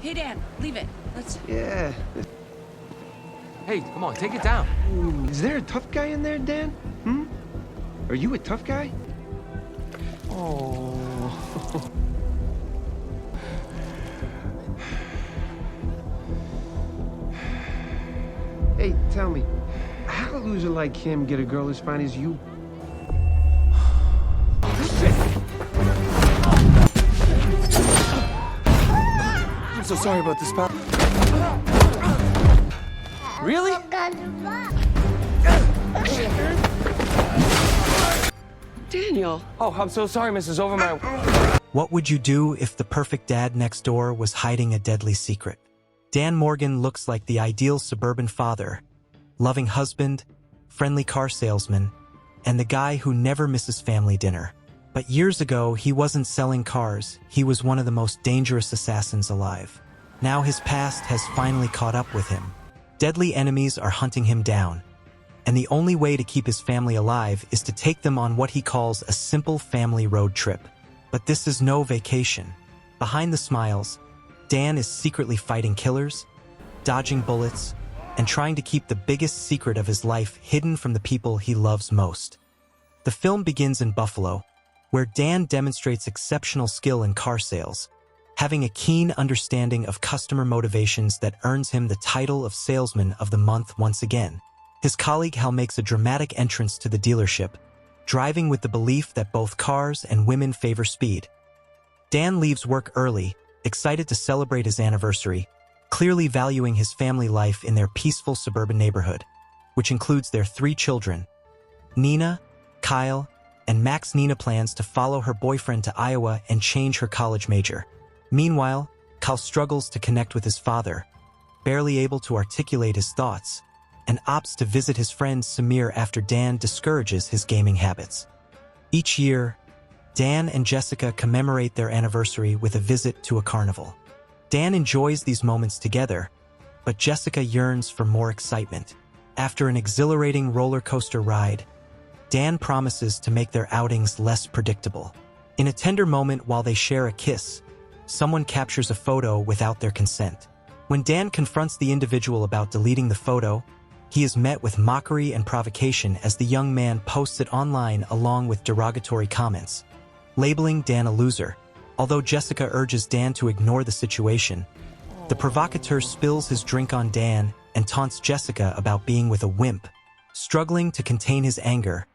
Hey, Dan, leave it. Let's... Yeah. Hey, come on, take it down. Is there a tough guy in there, Dan? Hmm? Are you a tough guy? Oh. Hey, tell me, how'd a loser like him get a girl as fine as you? I'm so sorry about this, pal. Really? Daniel. Oh, I'm so sorry, Mrs. Overmeyer. What would you do if the perfect dad next door was hiding a deadly secret? Dan Morgan looks like the ideal suburban father, loving husband, friendly car salesman, and the guy who never misses family dinner. But years ago, he wasn't selling cars. He was one of the most dangerous assassins alive. Now his past has finally caught up with him. Deadly enemies are hunting him down, and the only way to keep his family alive is to take them on what he calls a simple family road trip. But this is no vacation. Behind the smiles, Dan is secretly fighting killers, dodging bullets, and trying to keep the biggest secret of his life hidden from the people he loves most. The film begins in Buffalo, where Dan demonstrates exceptional skill in car sales, having a keen understanding of customer motivations that earns him the title of Salesman of the Month once again. His colleague Hal makes a dramatic entrance to the dealership, driving with the belief that both cars and women favor speed. Dan leaves work early, excited to celebrate his anniversary, clearly valuing his family life in their peaceful suburban neighborhood, which includes their 3 children, Nina, Kyle, and Max. Nina plans to follow her boyfriend to Iowa and change her college major. Meanwhile, Kyle struggles to connect with his father, barely able to articulate his thoughts, and opts to visit his friend Samir after Dan discourages his gaming habits. Each year, Dan and Jessica commemorate their anniversary with a visit to a carnival. Dan enjoys these moments together, but Jessica yearns for more excitement. After an exhilarating roller coaster ride, Dan promises to make their outings less predictable. In a tender moment while they share a kiss, someone captures a photo without their consent. When Dan confronts the individual about deleting the photo, he is met with mockery and provocation as the young man posts it online along with derogatory comments, labeling Dan a loser. Although Jessica urges Dan to ignore the situation, the provocateur spills his drink on Dan and taunts Jessica about being with a wimp. Struggling to contain his anger,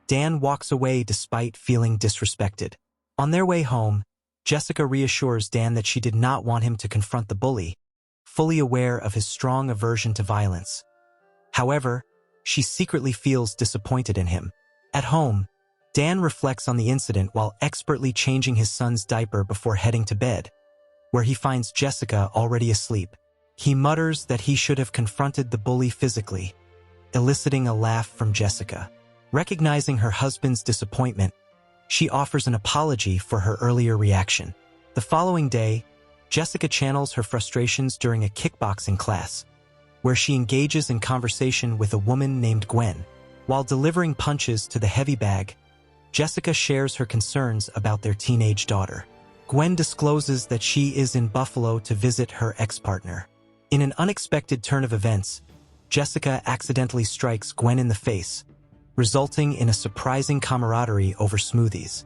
Dan walks away despite feeling disrespected. On their way home, Jessica reassures Dan that she did not want him to confront the bully, fully aware of his strong aversion to violence. However, she secretly feels disappointed in him. At home, Dan reflects on the incident while expertly changing his son's diaper before heading to bed, where he finds Jessica already asleep. He mutters that he should have confronted the bully physically, eliciting a laugh from Jessica. Recognizing her husband's disappointment, she offers an apology for her earlier reaction. The following day, Jessica channels her frustrations during a kickboxing class, where she engages in conversation with a woman named Gwen. While delivering punches to the heavy bag, Jessica shares her concerns about their teenage daughter. Gwen discloses that she is in Buffalo to visit her ex-partner. In an unexpected turn of events, Jessica accidentally strikes Gwen in the face, resulting in a surprising camaraderie over smoothies.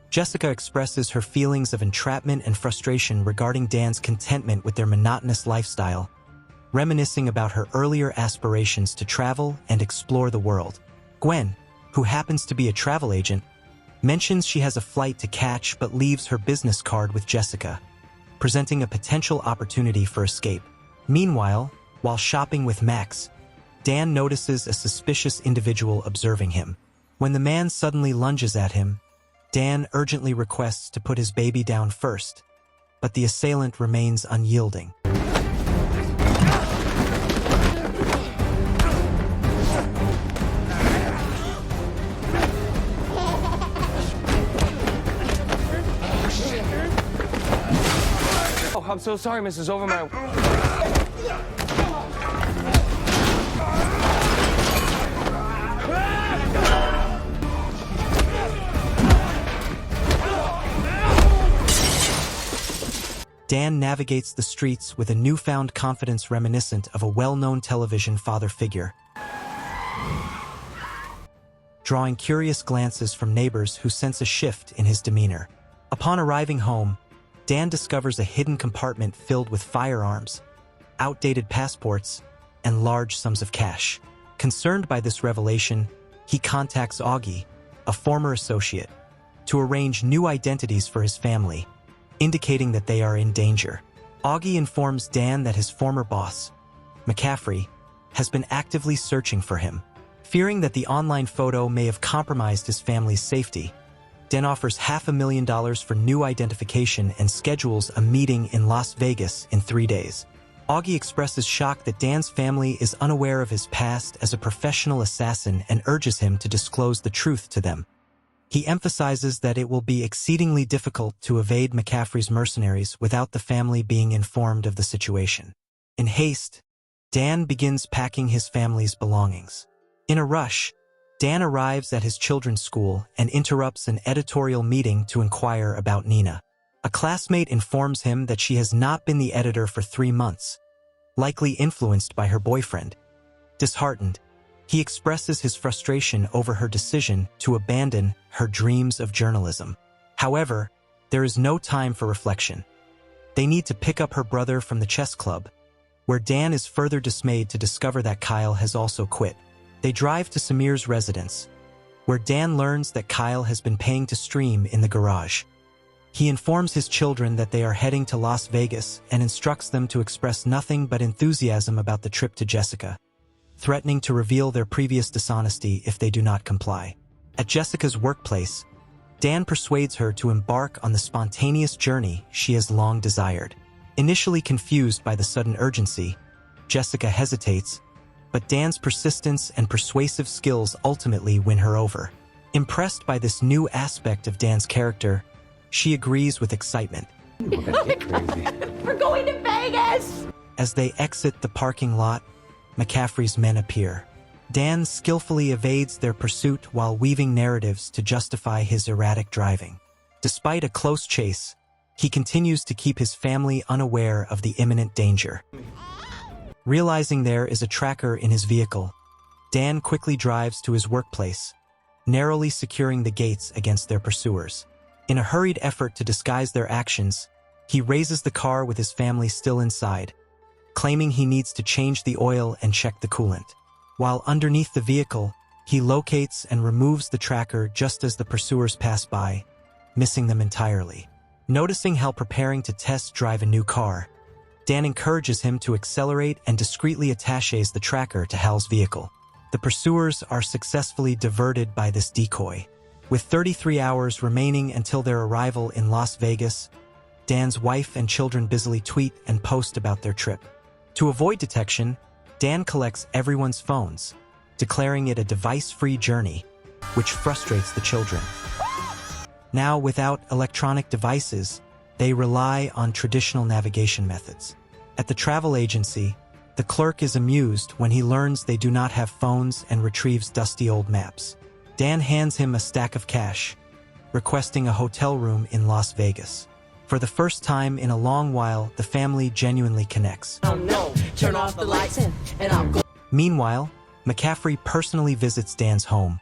Jessica expresses her feelings of entrapment and frustration regarding Dan's contentment with their monotonous lifestyle, reminiscing about her earlier aspirations to travel and explore the world. Gwen, who happens to be a travel agent, mentions she has a flight to catch but leaves her business card with Jessica, presenting a potential opportunity for escape. Meanwhile, while shopping with Max, Dan notices a suspicious individual observing him. When the man suddenly lunges at him, Dan urgently requests to put his baby down first, but the assailant remains unyielding. Oh, I'm so sorry, Mrs. Overmeyer. Dan navigates the streets with a newfound confidence reminiscent of a well-known television father figure, drawing curious glances from neighbors who sense a shift in his demeanor. Upon arriving home, Dan discovers a hidden compartment filled with firearms, outdated passports, and large sums of cash. Concerned by this revelation, he contacts Augie, a former associate, to arrange new identities for his family, indicating that they are in danger. Augie informs Dan that his former boss, McCaffrey, has been actively searching for him. Fearing that the online photo may have compromised his family's safety, Dan offers $500,000 for new identification and schedules a meeting in Las Vegas in 3 days. Augie expresses shock that Dan's family is unaware of his past as a professional assassin and urges him to disclose the truth to them. He emphasizes that it will be exceedingly difficult to evade McCaffrey's mercenaries without the family being informed of the situation. In haste, Dan begins packing his family's belongings. In a rush, Dan arrives at his children's school and interrupts an editorial meeting to inquire about Nina. A classmate informs him that she has not been the editor for 3 months, likely influenced by her boyfriend. Disheartened, he expresses his frustration over her decision to abandon her dreams of journalism. However, there is no time for reflection. They need to pick up her brother from the chess club, where Dan is further dismayed to discover that Kyle has also quit. They drive to Samir's residence, where Dan learns that Kyle has been paying to stream in the garage. He informs his children that they are heading to Las Vegas and instructs them to express nothing but enthusiasm about the trip to Jessica, threatening to reveal their previous dishonesty if they do not comply. At Jessica's workplace, Dan persuades her to embark on the spontaneous journey she has long desired. Initially confused by the sudden urgency, Jessica hesitates, but Dan's persistence and persuasive skills ultimately win her over. Impressed by this new aspect of Dan's character, she agrees with excitement. We're going to Vegas! As they exit the parking lot, McCaffrey's men appear. Dan skillfully evades their pursuit while weaving narratives to justify his erratic driving. Despite a close chase, he continues to keep his family unaware of the imminent danger. Realizing there is a tracker in his vehicle, Dan quickly drives to his workplace, narrowly securing the gates against their pursuers. In a hurried effort to disguise their actions, he raises the car with his family still inside, claiming he needs to change the oil and check the coolant. While underneath the vehicle, he locates and removes the tracker just as the pursuers pass by, missing them entirely. Noticing how preparing to test drive a new car, Dan encourages him to accelerate and discreetly attaches the tracker to Hal's vehicle. The pursuers are successfully diverted by this decoy. With 33 hours remaining until their arrival in Las Vegas, Dan's wife and children busily tweet and post about their trip. To avoid detection, Dan collects everyone's phones, declaring it a device-free journey, which frustrates the children. Now, without electronic devices, they rely on traditional navigation methods. At the travel agency, the clerk is amused when he learns they do not have phones and retrieves dusty old maps. Dan hands him a stack of cash, requesting a hotel room in Las Vegas. For the first time in a long while, the family genuinely connects. Oh no, turn off the lights and I'll go. Meanwhile, McCaffrey personally visits Dan's home,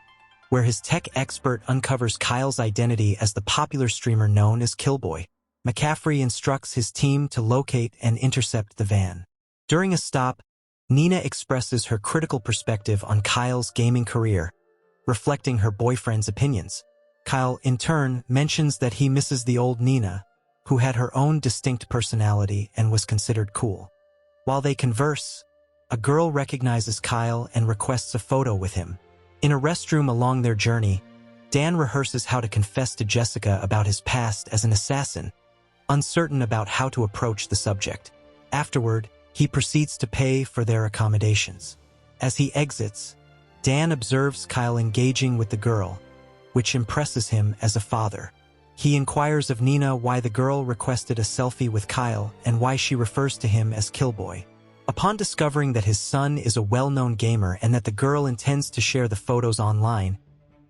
where his tech expert uncovers Kyle's identity as the popular streamer known as Killboy. McCaffrey instructs his team to locate and intercept the van. During a stop, Nina expresses her critical perspective on Kyle's gaming career, reflecting her boyfriend's opinions. Kyle, in turn, mentions that he misses the old Nina, who had her own distinct personality and was considered cool. While they converse, a girl recognizes Kyle and requests a photo with him. In a restroom along their journey, Dan rehearses how to confess to Jessica about his past as an assassin, uncertain about how to approach the subject. Afterward, he proceeds to pay for their accommodations. As he exits, Dan observes Kyle engaging with the girl, which impresses him as a father. He inquires of Nina why the girl requested a selfie with Kyle and why she refers to him as Killboy. Upon discovering that his son is a well-known gamer and that the girl intends to share the photos online,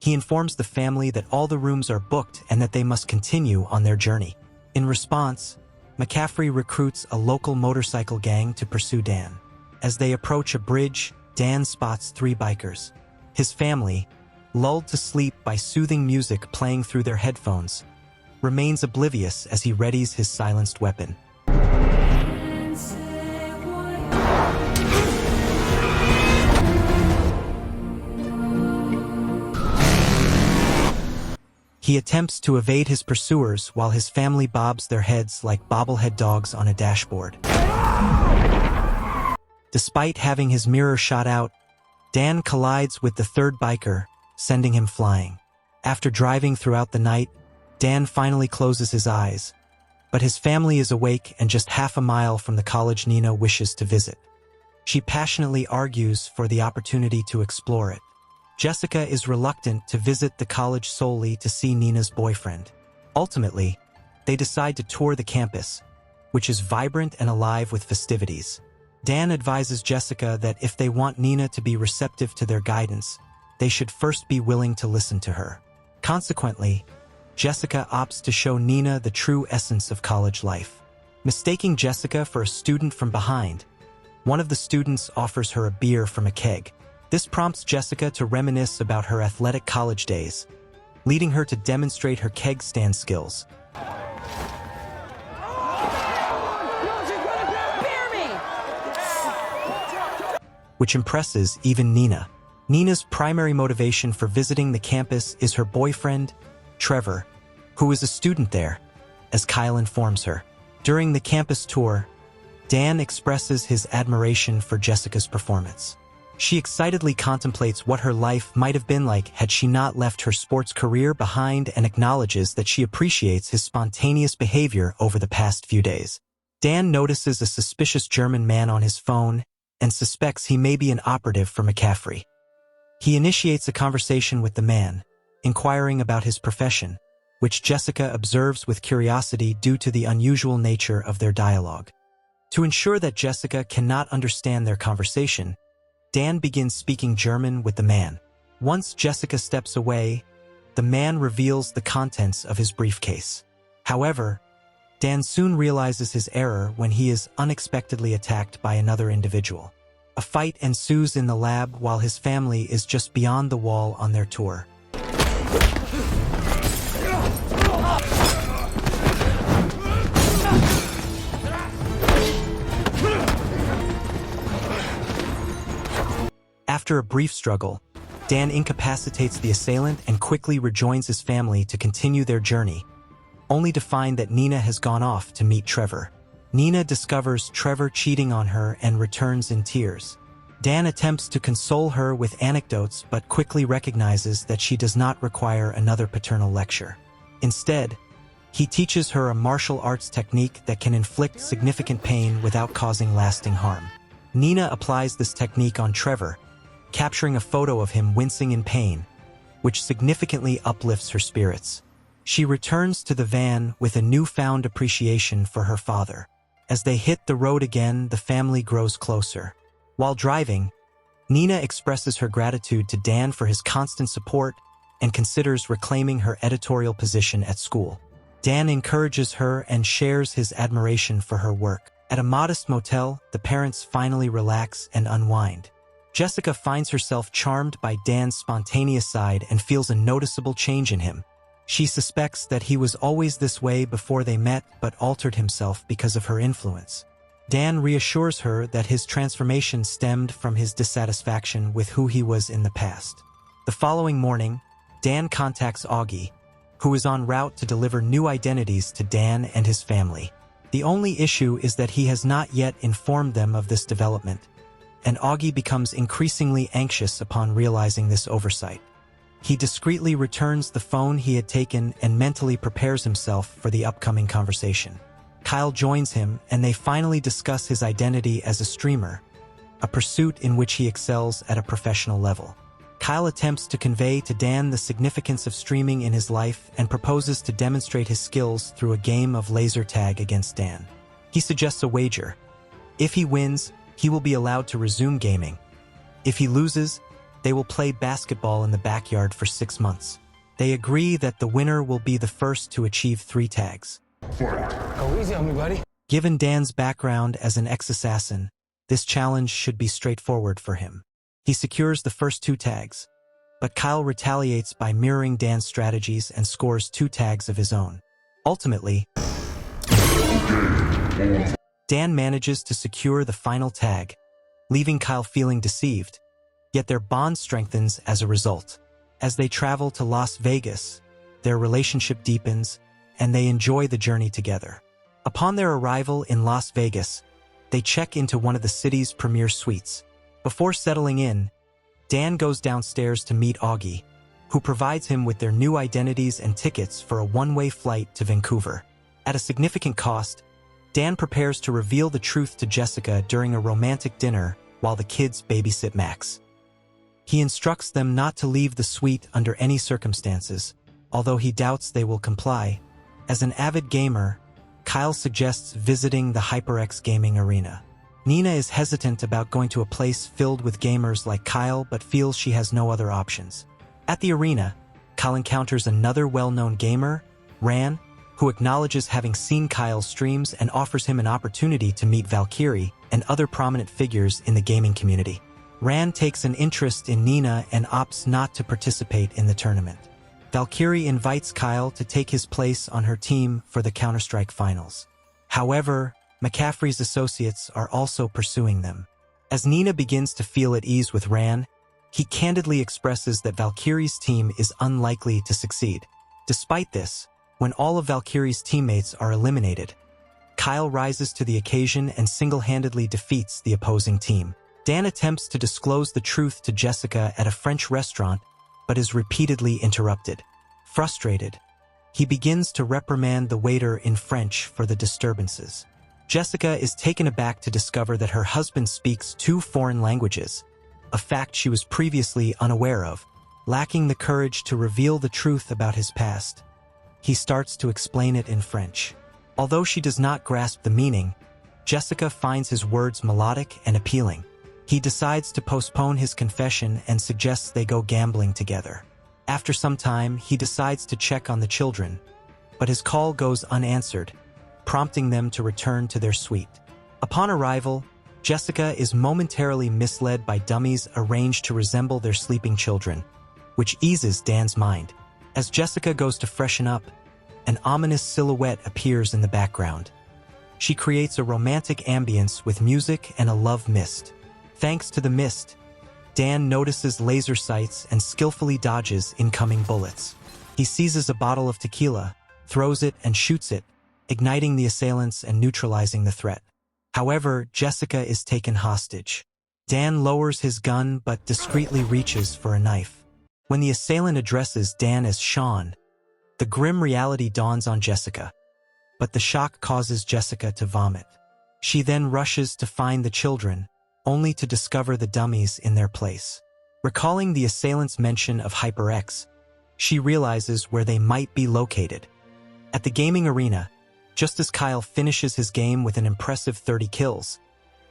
he informs the family that all the rooms are booked and that they must continue on their journey. In response, McCaffrey recruits a local motorcycle gang to pursue Dan. As they approach a bridge, Dan spots 3 bikers. His family, lulled to sleep by soothing music playing through their headphones, remains oblivious as he readies his silenced weapon. He attempts to evade his pursuers while his family bobs their heads like bobblehead dogs on a dashboard. Despite having his mirror shot out, Dan collides with the 3rd biker, sending him flying. After driving throughout the night, Dan finally closes his eyes, but his family is awake and just half a mile from the college Nina wishes to visit. She passionately argues for the opportunity to explore it. Jessica is reluctant to visit the college solely to see Nina's boyfriend. Ultimately, they decide to tour the campus, which is vibrant and alive with festivities. Dan advises Jessica that if they want Nina to be receptive to their guidance, they should first be willing to listen to her. Consequently, Jessica opts to show Nina the true essence of college life. Mistaking Jessica for a student from behind, one of the students offers her a beer from a keg. This prompts Jessica to reminisce about her athletic college days, leading her to demonstrate her keg stand skills. Which impresses even Nina. Nina's primary motivation for visiting the campus is her boyfriend, Trevor, who is a student there, as Kyle informs her. During the campus tour, Dan expresses his admiration for Jessica's performance. She excitedly contemplates what her life might have been like had she not left her sports career behind and acknowledges that she appreciates his spontaneous behavior over the past few days. Dan notices a suspicious German man on his phone and suspects he may be an operative for McCaffrey. He initiates a conversation with the man, inquiring about his profession, which Jessica observes with curiosity due to the unusual nature of their dialogue. To ensure that Jessica cannot understand their conversation, Dan begins speaking German with the man. Once Jessica steps away, the man reveals the contents of his briefcase. However, Dan soon realizes his error when he is unexpectedly attacked by another individual. A fight ensues in the lab while his family is just beyond the wall on their tour. After a brief struggle, Dan incapacitates the assailant and quickly rejoins his family to continue their journey, only to find that Nina has gone off to meet Trevor. Nina discovers Trevor cheating on her and returns in tears. Dan attempts to console her with anecdotes but quickly recognizes that she does not require another paternal lecture. Instead, he teaches her a martial arts technique that can inflict significant pain without causing lasting harm. Nina applies this technique on Trevor, capturing a photo of him wincing in pain, which significantly uplifts her spirits. She returns to the van with a newfound appreciation for her father. As they hit the road again, the family grows closer. While driving, Nina expresses her gratitude to Dan for his constant support and considers reclaiming her editorial position at school. Dan encourages her and shares his admiration for her work. At a modest motel, the parents finally relax and unwind. Jessica finds herself charmed by Dan's spontaneous side and feels a noticeable change in him. She suspects that he was always this way before they met but altered himself because of her influence. Dan reassures her that his transformation stemmed from his dissatisfaction with who he was in the past. The following morning, Dan contacts Augie, who is en route to deliver new identities to Dan and his family. The only issue is that he has not yet informed them of this development, and Augie becomes increasingly anxious upon realizing this oversight. He discreetly returns the phone he had taken and mentally prepares himself for the upcoming conversation. Kyle joins him, and they finally discuss his identity as a streamer, a pursuit in which he excels at a professional level. Kyle attempts to convey to Dan the significance of streaming in his life and proposes to demonstrate his skills through a game of laser tag against Dan. He suggests a wager. If he wins, he will be allowed to resume gaming. If he loses, they will play basketball in the backyard for 6 months. They agree that the winner will be the first to achieve 3 tags. Go easy on me, buddy. Given Dan's background as an ex-assassin, this challenge should be straightforward for him. He secures the first 2 tags, but Kyle retaliates by mirroring Dan's strategies and scores 2 tags of his own. Ultimately, Dan manages to secure the final tag, leaving Kyle feeling deceived, yet their bond strengthens as a result. As they travel to Las Vegas, their relationship deepens, and they enjoy the journey together. Upon their arrival in Las Vegas, they check into one of the city's premier suites. Before settling in, Dan goes downstairs to meet Augie, who provides him with their new identities and tickets for a one-way flight to Vancouver. At a significant cost, Dan prepares to reveal the truth to Jessica during a romantic dinner while the kids babysit Max. He instructs them not to leave the suite under any circumstances, although he doubts they will comply. As an avid gamer, Kyle suggests visiting the HyperX gaming arena. Nina is hesitant about going to a place filled with gamers like Kyle but feels she has no other options. At the arena, Kyle encounters another well-known gamer, Ran, who acknowledges having seen Kyle's streams and offers him an opportunity to meet Valkyrie and other prominent figures in the gaming community. Ran takes an interest in Nina and opts not to participate in the tournament. Valkyrie invites Kyle to take his place on her team for the Counter-Strike finals. However, McCaffrey's associates are also pursuing them. As Nina begins to feel at ease with Ran, he candidly expresses that Valkyrie's team is unlikely to succeed. Despite this, when all of Valkyrie's teammates are eliminated, Kyle rises to the occasion and single-handedly defeats the opposing team. Dan attempts to disclose the truth to Jessica at a French restaurant, but is repeatedly interrupted. Frustrated, he begins to reprimand the waiter in French for the disturbances. Jessica is taken aback to discover that her husband speaks 2 foreign languages, a fact she was previously unaware of. Lacking the courage to reveal the truth about his past, he starts to explain it in French. Although she does not grasp the meaning, Jessica finds his words melodic and appealing. He decides to postpone his confession and suggests they go gambling together. After some time, he decides to check on the children, but his call goes unanswered, prompting them to return to their suite. Upon arrival, Jessica is momentarily misled by dummies arranged to resemble their sleeping children, which eases Dan's mind. As Jessica goes to freshen up, an ominous silhouette appears in the background. She creates a romantic ambience with music and a love mist. Thanks to the mist, Dan notices laser sights and skillfully dodges incoming bullets. He seizes a bottle of tequila, throws it and shoots it, igniting the assailants and neutralizing the threat. However, Jessica is taken hostage. Dan lowers his gun but discreetly reaches for a knife. When the assailant addresses Dan as Sean, the grim reality dawns on Jessica, but the shock causes Jessica to vomit. She then rushes to find the children, only to discover the dummies in their place. Recalling the assailant's mention of HyperX, she realizes where they might be located. At the gaming arena, just as Kyle finishes his game with an impressive 30 kills,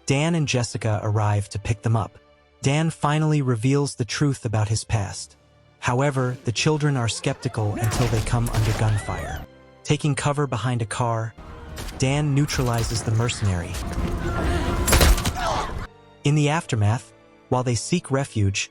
Dan and Jessica arrive to pick them up. Dan finally reveals the truth about his past. However, the children are skeptical until they come under gunfire. Taking cover behind a car, Dan neutralizes the mercenary. In the aftermath, while they seek refuge,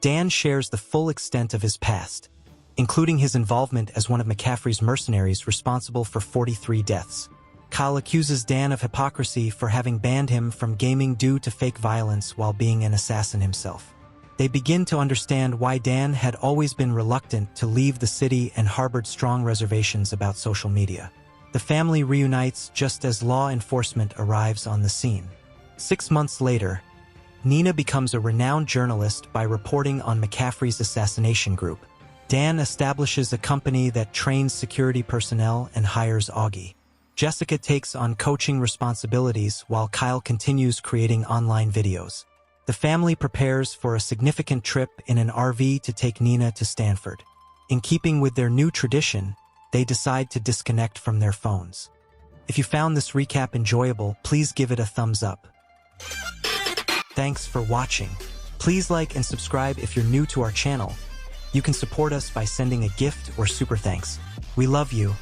Dan shares the full extent of his past, including his involvement as one of McCaffrey's mercenaries responsible for 43 deaths. Kyle accuses Dan of hypocrisy for having banned him from gaming due to fake violence while being an assassin himself. They begin to understand why Dan had always been reluctant to leave the city and harbored strong reservations about social media. The family reunites just as law enforcement arrives on the scene. 6 months later, Nina becomes a renowned journalist by reporting on McCaffrey's assassination group. Dan establishes a company that trains security personnel and hires Augie. Jessica takes on coaching responsibilities while Kyle continues creating online videos. The family prepares for a significant trip in an RV to take Nina to Stanford. In keeping with their new tradition, they decide to disconnect from their phones. If you found this recap enjoyable, please give it a thumbs up. Thanks for watching. Please like and subscribe if you're new to our channel. You can support us by sending a gift or super thanks. We love you.